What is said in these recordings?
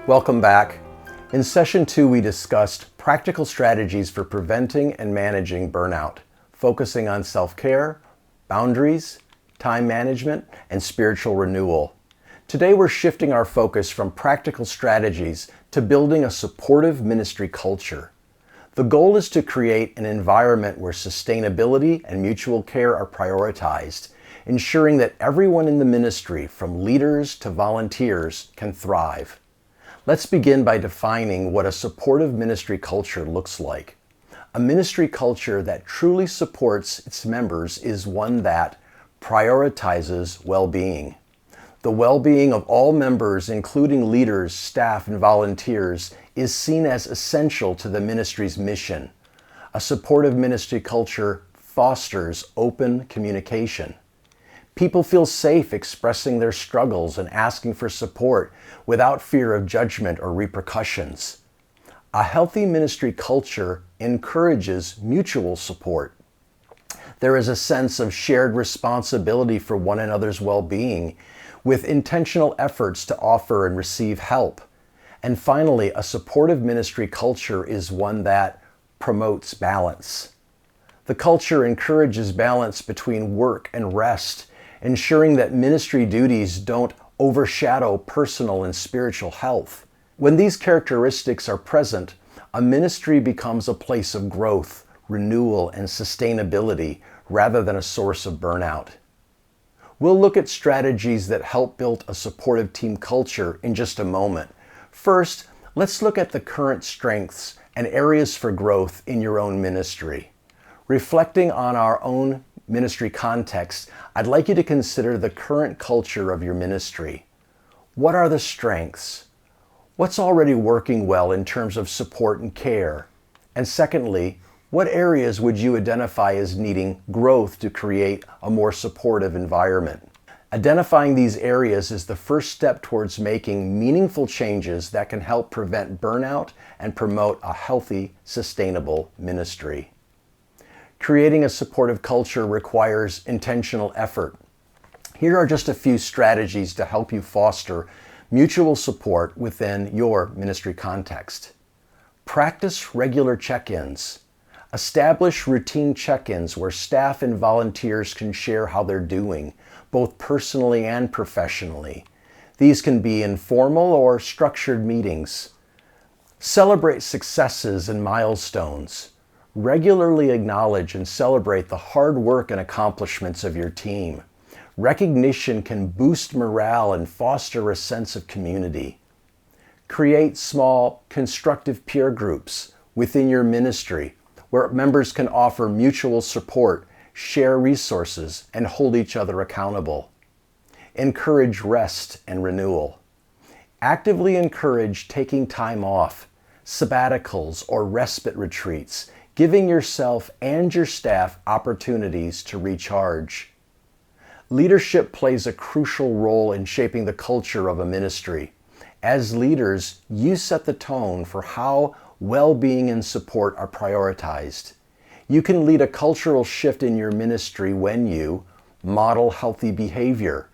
Welcome back. In session 2, we discussed practical strategies for preventing and managing burnout, focusing on self-care, boundaries, time management, and spiritual renewal. Today, we're shifting our focus from practical strategies to building a supportive ministry culture. The goal is to create an environment where sustainability and mutual care are prioritized, ensuring that everyone in the ministry, from leaders to volunteers, can thrive. Let's begin by defining what a supportive ministry culture looks like. A ministry culture that truly supports its members is one that prioritizes well-being. The well-being of all members, including leaders, staff, and volunteers, is seen as essential to the ministry's mission. A supportive ministry culture fosters open communication. People feel safe expressing their struggles and asking for support without fear of judgment or repercussions. A healthy ministry culture encourages mutual support. There is a sense of shared responsibility for one another's well-being, with intentional efforts to offer and receive help. And finally, a supportive ministry culture is one that promotes balance. The culture encourages balance between work and rest, ensuring that ministry duties don't overshadow personal and spiritual health. When these characteristics are present, a ministry becomes a place of growth, renewal, and sustainability rather than a source of burnout. We'll look at strategies that help build a supportive team culture in just a moment. First, let's look at the current strengths and areas for growth in your own ministry. Reflecting on our own ministry context, I'd like you to consider the current culture of your ministry. What are the strengths? What's already working well in terms of support and care? And secondly, what areas would you identify as needing growth to create a more supportive environment? Identifying these areas is the first step towards making meaningful changes that can help prevent burnout and promote a healthy, sustainable ministry. Creating a supportive culture requires intentional effort. Here are just a few strategies to help you foster mutual support within your ministry context. Practice regular check-ins. Establish routine check-ins where staff and volunteers can share how they're doing, both personally and professionally. These can be informal or structured meetings. Celebrate successes and milestones. Regularly acknowledge and celebrate the hard work and accomplishments of your team. Recognition can boost morale and foster a sense of community. Create small, constructive peer groups within your ministry where members can offer mutual support, share resources, and hold each other accountable. Encourage rest and renewal. Actively encourage taking time off, sabbaticals, or respite retreats, giving yourself and your staff opportunities to recharge. Leadership plays a crucial role in shaping the culture of a ministry. As leaders, you set the tone for how well-being and support are prioritized. You can lead a cultural shift in your ministry when you model healthy behavior.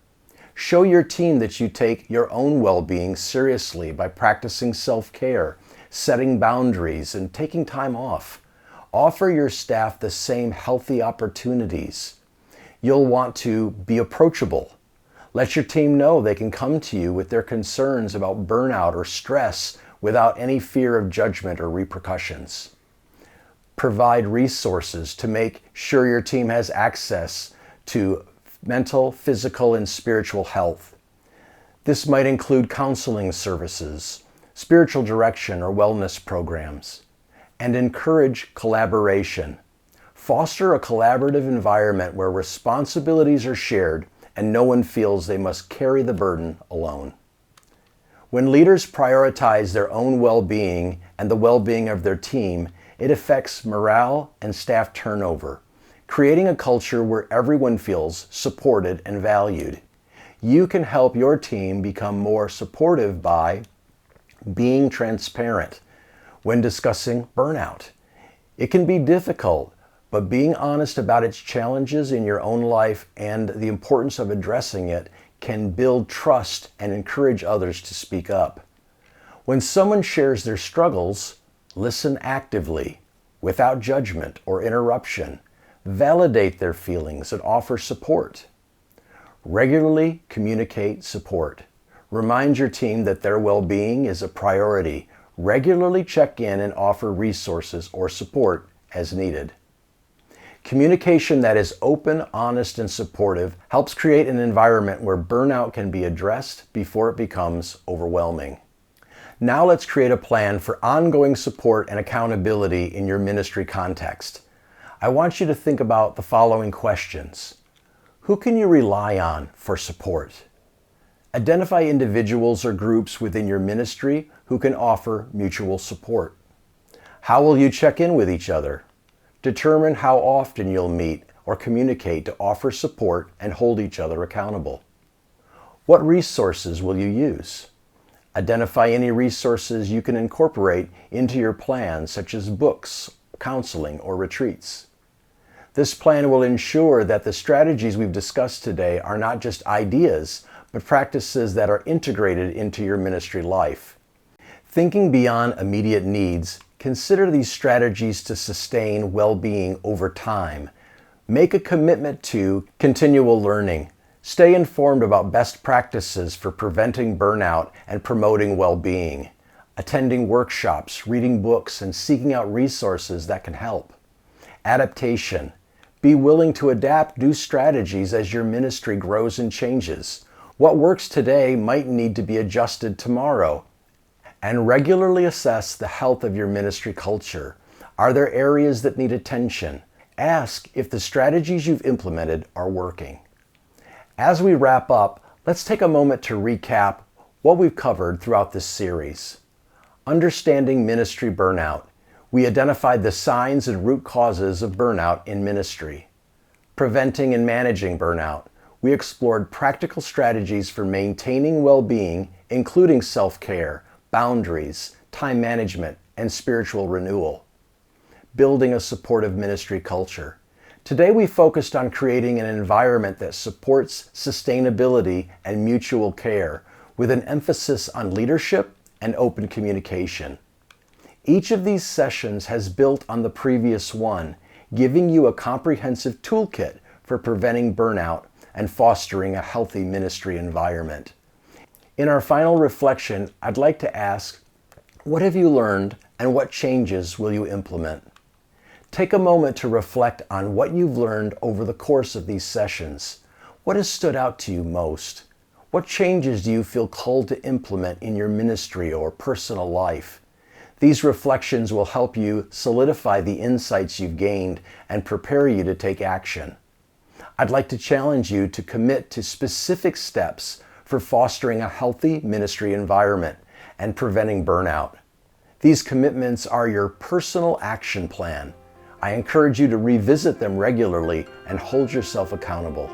Show your team that you take your own well-being seriously by practicing self-care, setting boundaries, and taking time off. Offer your staff the same healthy opportunities. You'll want to be approachable. Let your team know they can come to you with their concerns about burnout or stress without any fear of judgment or repercussions. Provide resources to make sure your team has access to mental, physical, and spiritual health. This might include counseling services, spiritual direction, or wellness programs. And encourage collaboration. Foster a collaborative environment where responsibilities are shared and no one feels they must carry the burden alone. When leaders prioritize their own well-being and the well-being of their team, it affects morale and staff turnover, creating a culture where everyone feels supported and valued. You can help your team become more supportive by being transparent when discussing burnout. It can be difficult, but being honest about its challenges in your own life and the importance of addressing it can build trust and encourage others to speak up. When someone shares their struggles, listen actively, without judgment or interruption. Validate their feelings and offer support. Regularly communicate support. Remind your team that their well-being is a priority. Regularly check in and offer resources or support as needed. Communication that is open, honest, and supportive helps create an environment where burnout can be addressed before it becomes overwhelming. Now let's create a plan for ongoing support and accountability in your ministry context. I want you to think about the following questions. Who can you rely on for support? Identify individuals or groups within your ministry who can offer mutual support. How will you check in with each other? Determine how often you'll meet or communicate to offer support and hold each other accountable. What resources will you use? Identify any resources you can incorporate into your plan, such as books, counseling, or retreats. This plan will ensure that the strategies we've discussed today are not just ideas, but practices that are integrated into your ministry life. Thinking beyond immediate needs, consider these strategies to sustain well-being over time. Make a commitment to continual learning. Stay informed about best practices for preventing burnout and promoting well-being. Attending workshops, reading books, and seeking out resources that can help. Adaptation. Be willing to adapt new strategies as your ministry grows and changes. What works today might need to be adjusted tomorrow. And regularly assess the health of your ministry culture. Are there areas that need attention? Ask if the strategies you've implemented are working. As we wrap up, let's take a moment to recap what we've covered throughout this series. Understanding ministry burnout. We identified the signs and root causes of burnout in ministry. Preventing and managing burnout. We explored practical strategies for maintaining well-being, including self-care, boundaries, time management, and spiritual renewal. Building a supportive ministry culture. Today we focused on creating an environment that supports sustainability and mutual care, with an emphasis on leadership and open communication. Each of these sessions has built on the previous one, giving you a comprehensive toolkit for preventing burnout and fostering a healthy ministry environment. In our final reflection, I'd like to ask, what have you learned and what changes will you implement? Take a moment to reflect on what you've learned over the course of these sessions. What has stood out to you most? What changes do you feel called to implement in your ministry or personal life? These reflections will help you solidify the insights you've gained and prepare you to take action. I'd like to challenge you to commit to specific steps for fostering a healthy ministry environment and preventing burnout. These commitments are your personal action plan. I encourage you to revisit them regularly and hold yourself accountable.